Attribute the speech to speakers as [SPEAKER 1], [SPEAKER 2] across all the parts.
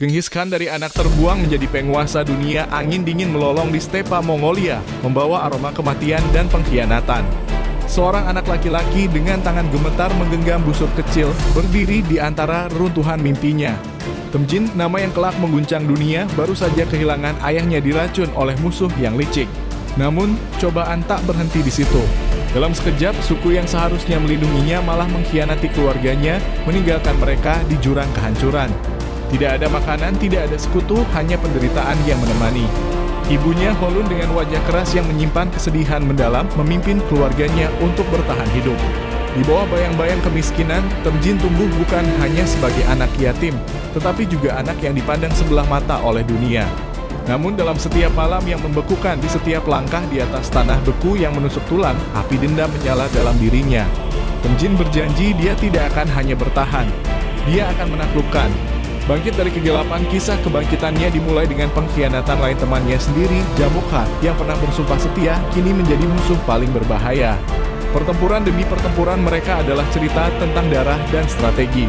[SPEAKER 1] Genghis Khan dari anak terbuang menjadi penguasa dunia angin dingin melolong di stepa Mongolia, membawa aroma kematian dan pengkhianatan. Seorang anak laki-laki dengan tangan gemetar menggenggam busur kecil, berdiri di antara reruntuhan mimpinya. Temujin, nama yang kelak mengguncang dunia, baru saja kehilangan ayahnya diracun oleh musuh yang licik. Namun, cobaan tak berhenti di situ. Dalam sekejap, suku yang seharusnya melindunginya malah mengkhianati keluarganya, meninggalkan mereka di jurang kehancuran. Tidak ada makanan, tidak ada sekutu, hanya penderitaan yang menemani. Ibunya, Holun, dengan wajah keras yang menyimpan kesedihan mendalam, memimpin keluarganya untuk bertahan hidup. Di bawah bayang-bayang kemiskinan, Temujin tumbuh bukan hanya sebagai anak yatim, tetapi juga anak yang dipandang sebelah mata oleh dunia. Namun dalam setiap malam yang membekukan, di setiap langkah di atas tanah beku yang menusuk tulang, api dendam menyala dalam dirinya. Temujin berjanji dia tidak akan hanya bertahan, dia akan menaklukkan. Bangkit dari kegelapan, kisah kebangkitannya dimulai dengan pengkhianatan lain temannya sendiri, Jamukha, yang pernah bersumpah setia, kini menjadi musuh paling berbahaya. Pertempuran demi pertempuran mereka adalah cerita tentang darah dan strategi.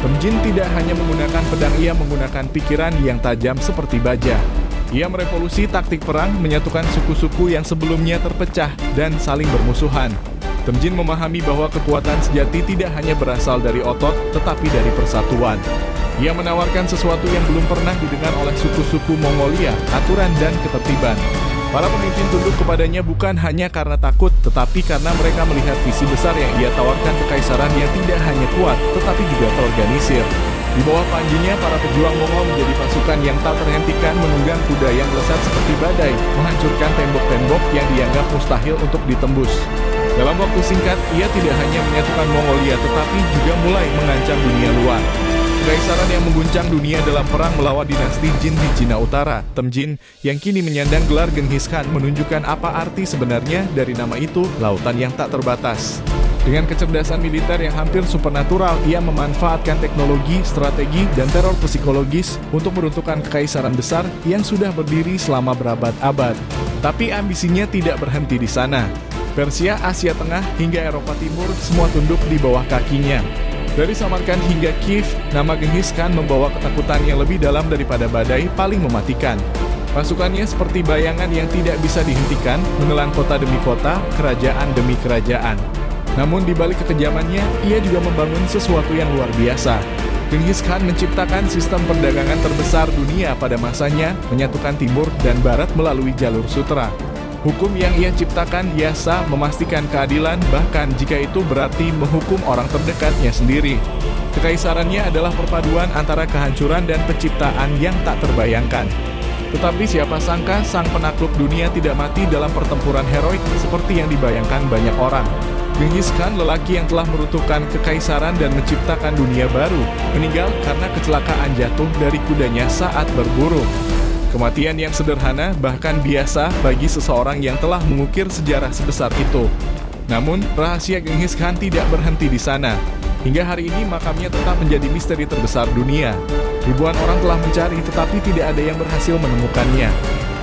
[SPEAKER 1] Temujin tidak hanya menggunakan pedang, ia menggunakan pikiran yang tajam seperti baja. Ia merevolusi taktik perang, menyatukan suku-suku yang sebelumnya terpecah dan saling bermusuhan. Temujin memahami bahwa kekuatan sejati tidak hanya berasal dari otot, tetapi dari persatuan. Ia menawarkan sesuatu yang belum pernah didengar oleh suku-suku Mongolia, aturan dan ketertiban. Para pemimpin tunduk kepadanya bukan hanya karena takut, tetapi karena mereka melihat visi besar yang ia tawarkan, kekaisaran yang tidak hanya kuat, tetapi juga terorganisir. Di bawah panjinya, para pejuang Mongol menjadi pasukan yang tak terhentikan, menunggang kuda yang melesat seperti badai, menghancurkan tembok-tembok yang dianggap mustahil untuk ditembus. Dalam waktu singkat, ia tidak hanya menyatukan Mongolia, tetapi juga mulai mengancam dunia luar. Kekaisaran yang mengguncang dunia dalam perang melawan dinasti Jin di Cina Utara, Temujin, yang kini menyandang gelar Genghis Khan, menunjukkan apa arti sebenarnya dari nama itu, lautan yang tak terbatas. Dengan kecerdasan militer yang hampir supernatural, ia memanfaatkan teknologi, strategi, dan teror psikologis untuk meruntuhkan kekaisaran besar yang sudah berdiri selama berabad-abad. Tapi ambisinya tidak berhenti di sana. Persia, Asia Tengah, hingga Eropa Timur, semua tunduk di bawah kakinya. Dari Samarkand hingga Kiev, nama Genghis Khan membawa ketakutan yang lebih dalam daripada badai paling mematikan. Pasukannya seperti bayangan yang tidak bisa dihentikan, menelan kota demi kota, kerajaan demi kerajaan. Namun di balik kekejamannya, ia juga membangun sesuatu yang luar biasa. Genghis Khan menciptakan sistem perdagangan terbesar dunia pada masanya, menyatukan timur dan barat melalui jalur sutra. Hukum yang ia ciptakan biasa memastikan keadilan, bahkan jika itu berarti menghukum orang terdekatnya sendiri. Kekaisarannya adalah perpaduan antara kehancuran dan penciptaan yang tak terbayangkan. Tetapi siapa sangka sang penakluk dunia tidak mati dalam pertempuran heroik seperti yang dibayangkan banyak orang. Genghis Khan, lelaki yang telah meruntuhkan kekaisaran dan menciptakan dunia baru, meninggal karena kecelakaan jatuh dari kudanya saat berburu. Kematian yang sederhana, bahkan biasa bagi seseorang yang telah mengukir sejarah sebesar itu. Namun, rahasia Genghis Khan tidak berhenti di sana. Hingga hari ini makamnya tetap menjadi misteri terbesar dunia. Ribuan orang telah mencari, tetapi tidak ada yang berhasil menemukannya.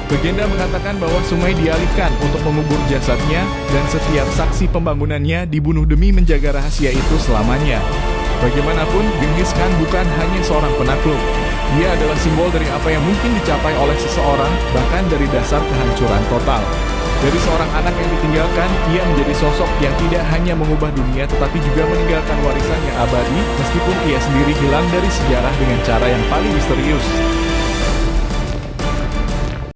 [SPEAKER 1] Legenda mengatakan bahwa sungai dialihkan untuk mengubur jasadnya, dan setiap saksi pembangunannya dibunuh demi menjaga rahasia itu selamanya. Bagaimanapun, Genghis Khan bukan hanya seorang penakluk. Dia adalah simbol dari apa yang mungkin dicapai oleh seseorang, bahkan dari dasar kehancuran total. Dari seorang anak yang ditinggalkan, ia menjadi sosok yang tidak hanya mengubah dunia, tetapi juga meninggalkan warisan yang abadi, meskipun ia sendiri hilang dari sejarah dengan cara yang paling misterius.